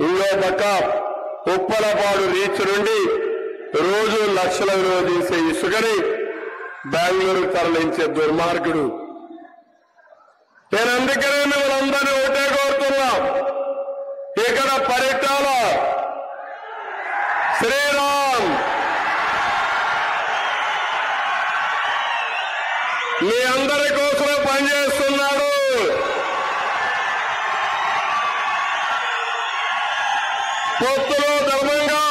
ఇంకో పక్క ఉప్పలపాడు రీచ్ నుండి రోజు లక్షల విలువ చేసే ఇసుకని బెంగళూరుకు తరలించే దుర్మార్గుడు. నేను అందుకనే మిమ్మల్ని అందరినీ ఒకటే కోరుతున్నా, ఇక్కడ పరిటాల శ్రీరామ్ మీ అందరి కోసమే పనిచేస్తున్నాడు. పొత్తులో ధర్మంగా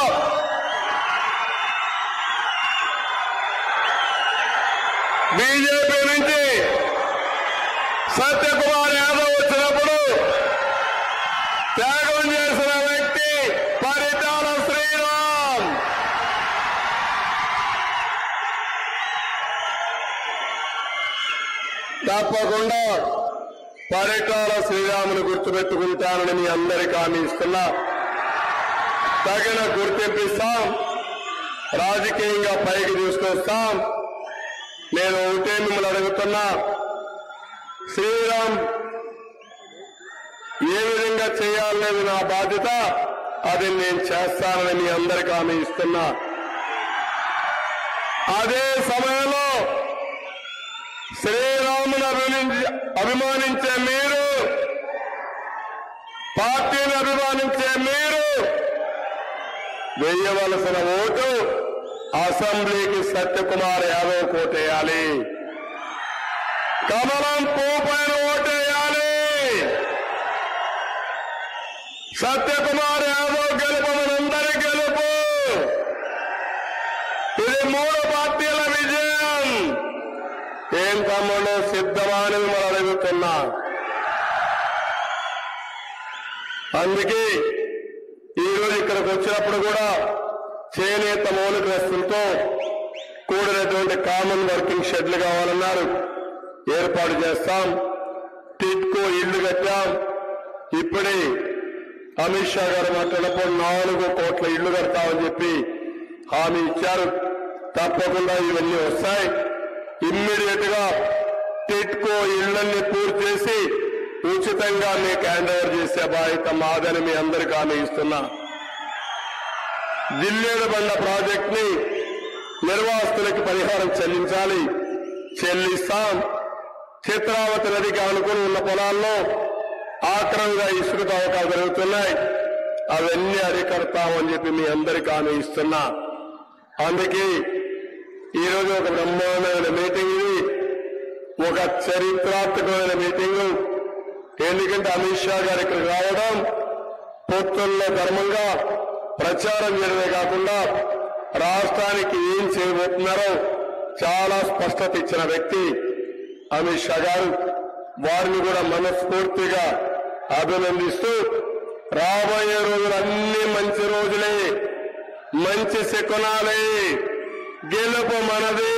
బీజేపీ నుంచి సత్యకుమార్ యాదవ్ వచ్చినప్పుడు త్యాగం చేసిన వ్యక్తి పరిటాల శ్రీరామ్. తప్పకుండా పరిటాల శ్రీరామును గుర్తుపెట్టుకుంటానని మీ అందరికీ హామీ ఇస్తున్నా. తగిన గుర్తింపు ఇస్తాం, రాజకీయంగా పైకి తీసుకొస్తాం. నేను ఒకటే మిమ్మల్ని అడుగుతున్నా, శ్రీరామ్ ఏ విధంగా చేయాలనేది నా బాధ్యత, అది నేను చేస్తానని మీ అందరికీ హామీ ఇస్తున్నా. అదే సమయంలో శ్రీరామును అభిమానించే మీరు, పార్టీని అభిమానించే మీరు వేయవలసిన ఓటు అసెంబ్లీకి సత్యకుమార్ యాదవ్ కోటేయాలి, కమలం పువ్వు పైన ఓటేయాలి. సత్యకుమార్ యాదవ్ గెలుపు మనందరి గెలుపు. ఇది 3 పార్టీల విజయం. ఏం తమ్ముడు సిద్ధమని మనం అడుగుతున్నా. అందుకే ఈరోజు ఇక్కడికి వచ్చినప్పుడు కూడా చేనేత మౌలిక వస్తువులతో కూడినటువంటి కామన్ వర్కింగ్ షెడ్లు కావాలన్నారు. ఏర్పాటు చేస్తాం. టిట్కో ఇళ్లు కట్టాం. ఇప్పుడే అమిత్ షా గారు మాట్లాడినప్పుడు 4 కోట్ల ఇళ్లు కడతామని చెప్పి హామీ ఇచ్చారు. తప్పకుండా ఇవన్నీ వస్తాయి. ఇమ్మీడియట్ గా టిట్కో ఇళ్లన్నీ పూర్తి చేసి ఉచితంగా మీకు హ్యాండ్ ఓవర్ చేసే బాధ్యత మాదని మీ అందరికీ హామీ ఇస్తున్నా. జిల్లేడుబండ ప్రాజెక్ట్ ని నిర్వాసితులకి పరిహారం చెల్లించాలి, చెల్లిస్తాం. చిత్రావతి నదికి ఆనుకుని ఉన్న పొలాల్లో ఆక్రమంగా ఇసుక తవ్వకాలు జరుగుతున్నాయి. అవన్నీ అరికడతామని చెప్పి మీ అందరికీ హామీ ఇస్తున్నా. అందుకే ఈరోజు ఒక బ్రహ్మాండమైన మీటింగ్, ఇది ఒక చరిత్రాత్మకమైన మీటింగ్. ఎందుకంటే అమిత్ షా గారు ఇక్కడికి రావడం, పొత్తుల్లో ధర్మంగా ప్రచారం చేయడమే కాకుండా రాష్ట్రానికి ఏం చేయబోతున్నారో చాలా స్పష్టత ఇచ్చిన వ్యక్తి అమిత్ షా గారు. వారిని కూడా మనస్ఫూర్తిగా అభినందిస్తూ రాబోయే రోజులు అన్ని మంచి రోజులే, మంచి శకునాలే. గెలుపు మనది,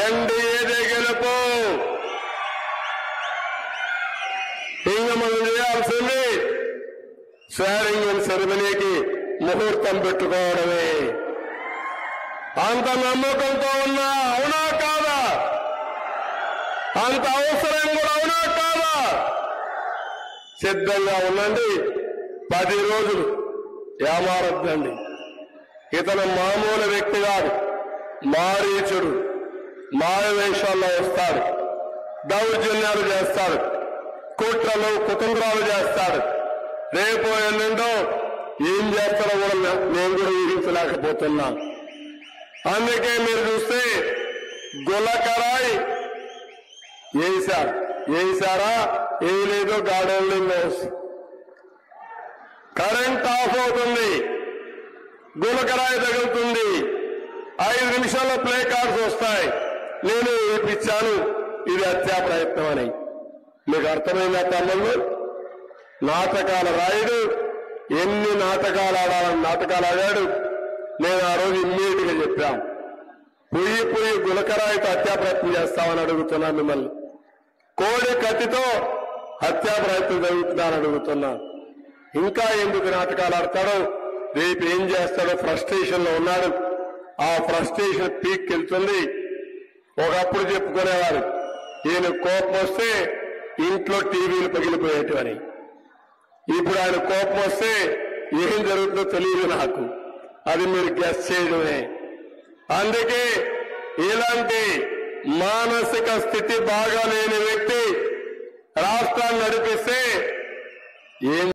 ఎన్డీఏదే గెలుపు. ఇంకా మనం చేయాల్సింది స్వేరింగ్ సెరమనీకి ముహూర్తం పెట్టుకోవడమే. అంత నమ్మకంతో ఉన్నా, అవునా కాదా? అంత అవసరం కూడా అవునా కాదా? సిద్ధంగా ఉండండి. 10 రోజులు ఏమారొద్దండి. ఇతను మామూలు వ్యక్తి కాదు, మారీచుడు. మాయవేషాల్లో వస్తాడు, దౌర్జన్యాలు చేస్తాడు, కుట్రలు కుతంత్రాలు చేస్తాడు. రేపు ఎల్లుండో ఏం చేస్తారో కూడా నేను కూడా ఊహించలేకపోతున్నా. అందుకే మీరు చూస్తే గులకరాయి వేశారా వేయలేదో గాడోళ్ళు కరెంట్ ఆఫ్ అవుతుంది, గులకరాయి తగులుతుంది, 5 నిమిషాల్లో ప్లే కార్డ్స్ వస్తాయి. నేను ఇప్పించాను, ఇది హత్యా ప్రయత్నం అని. మీకు అర్థమైందా తమ్ముళ్ళు? నాటకాల రాయుడు ఎన్ని నాటకాలు ఆడాలని నాటకాలు ఆడాడు. నేను ఆ రోజు ఇమ్మీడియట్ గా చెప్పాం, పొయ్యి గులకరాయితో హత్యా ప్రయత్నం చేస్తామని అడుగుతున్నా మిమ్మల్ని. కోడి కత్తితో హత్యా ప్రయత్నం జరుగుతుందని అడుగుతున్నా. ఇంకా ఎందుకు నాటకాలు ఆడతాడో, రేపు ఏం చేస్తాడో ఫ్రస్ట్రేషన్ లో ఉన్నాడు. ఆ ఫ్రస్ట్రేషన్ పీక్ వెళ్తుంది. ఒకప్పుడు చెప్పుకునేవారు, ఈయన కోపం వస్తే ఇంట్లో టీవీలు పగిలిపోయేటివని. ఇప్పుడు ఆయన కోపం వస్తే ఏం జరుగుతుందో తెలియదు నాకు, అది మీరు గెస్ చేయడమే. అందుకే ఇలాంటి మానసిక స్థితి బాగాలేని వ్యక్తి రాష్ట్రాన్ని నడిపిస్తే ఏం